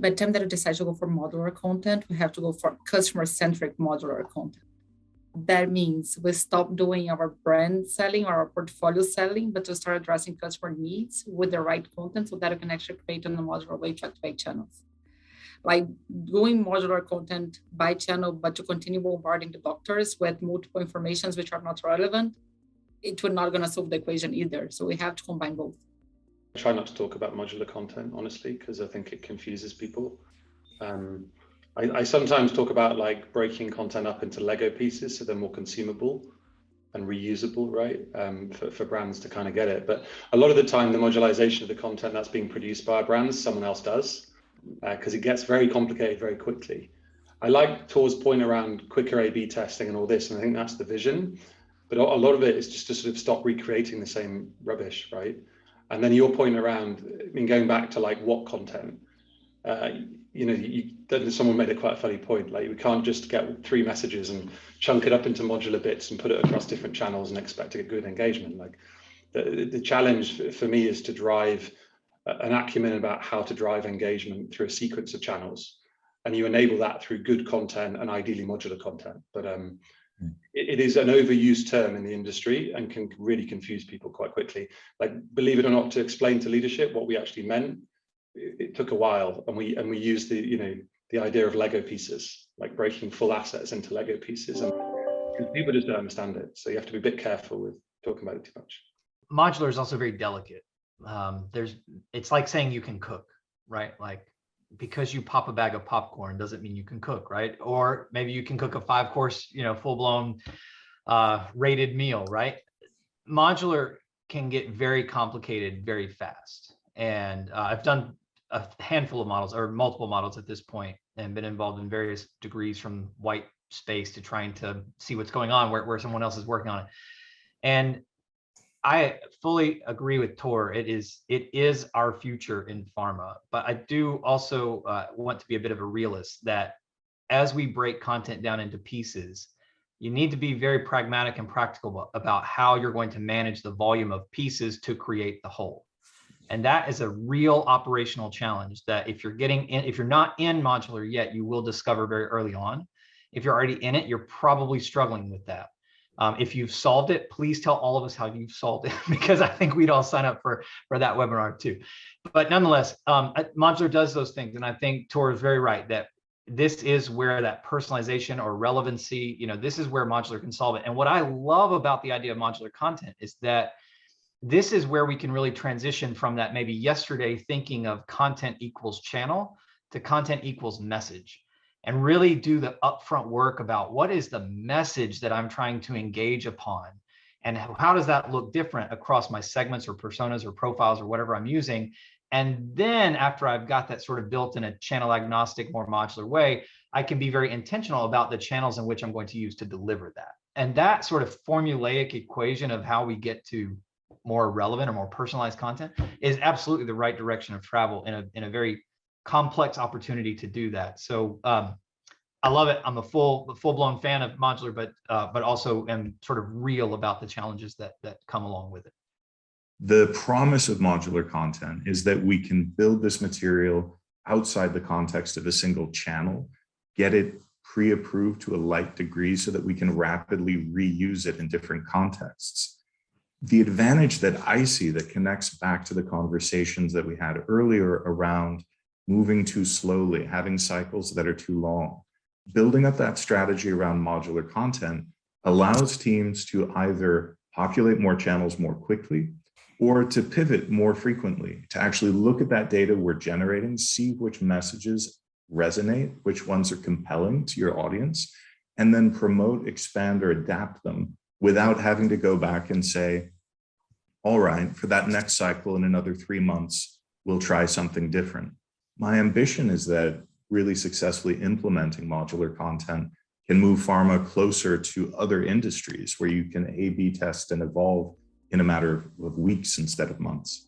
by the time that we decide to go for modular content, we have to go for customer-centric modular content. That means we stop doing our brand selling or our portfolio selling, but to start addressing customer needs with the right content so that we can actually create in a modular way to activate channels. Like doing modular content by channel, but to continue bombarding the doctors with multiple informations which are not relevant, it will not going to solve the equation either. So we have to combine both. I try not to talk about modular content, honestly, because I think it confuses people. I sometimes talk about like breaking content up into Lego pieces so they're more consumable and reusable, right? For brands to kind of get it. But a lot of the time, the modularization of the content that's being produced by our brands, someone else does, because it gets very complicated very quickly. I like Tor's point around quicker A/B testing and all this, and I think that's the vision. But a lot of it is just to sort of stop recreating the same rubbish, right? And then your point around, I mean, going back to like what content, someone made a quite a funny point, like we can't just get 3 messages and chunk it up into modular bits and put it across different channels and expect to get good engagement. Like the challenge for me is to drive an acumen about how to drive engagement through a sequence of channels. And you enable that through good content and ideally modular content. But it is an overused term in the industry and can really confuse people quite quickly. Like, believe it or not, to explain to leadership what we actually meant, it took a while, and we used the idea of Lego pieces, like breaking full assets into Lego pieces, and people just don't understand it. So you have to be a bit careful with talking about it too much. Modular is also very delicate. It's like saying you can cook, right? Like, because you pop a bag of popcorn doesn't mean you can cook, right? Or maybe you can cook a 5-course, full-blown rated meal, right? Modular can get very complicated very fast. And I've done a handful of models or multiple models at this point and been involved in various degrees from white space to trying to see what's going on where someone else is working on it. And I fully agree with Tor. It is our future in pharma, but I do also want to be a bit of a realist that as we break content down into pieces, you need to be very pragmatic and practical about how you're going to manage the volume of pieces to create the whole. And that is a real operational challenge that if you're not in modular yet, you will discover very early on. If you're already in it, you're probably struggling with that. If you've solved it, please tell all of us how you've solved it, because I think we'd all sign up for that webinar too. But nonetheless, modular does those things. And I think Tor is very right that this is where that personalization or relevancy, this is where modular can solve it. And what I love about the idea of modular content is that this is where we can really transition from that maybe yesterday thinking of content equals channel to content equals message, and really do the upfront work about what is the message that I'm trying to engage upon, and how does that look different across my segments or personas or profiles or whatever I'm using. And then after I've got that sort of built in a channel agnostic, more modular way, I can be very intentional about the channels in which I'm going to use to deliver that. And that sort of formulaic equation of how we get to more relevant or more personalized content is absolutely the right direction of travel in a very complex opportunity to do that. So I love it. I'm a full-blown fan of modular, but also am sort of real about the challenges that come along with it. The promise of modular content is that we can build this material outside the context of a single channel, get it pre-approved to a light degree so that we can rapidly reuse it in different contexts. The advantage that I see that connects back to the conversations that we had earlier around moving too slowly, having cycles that are too long, building up that strategy around modular content allows teams to either populate more channels more quickly or to pivot more frequently, to actually look at that data we're generating, see which messages resonate, which ones are compelling to your audience, and then promote, expand, or adapt them without having to go back and say, all right, for that next cycle in another 3 months, we'll try something different. My ambition is that really successfully implementing modular content can move pharma closer to other industries where you can A/B test and evolve in a matter of weeks instead of months.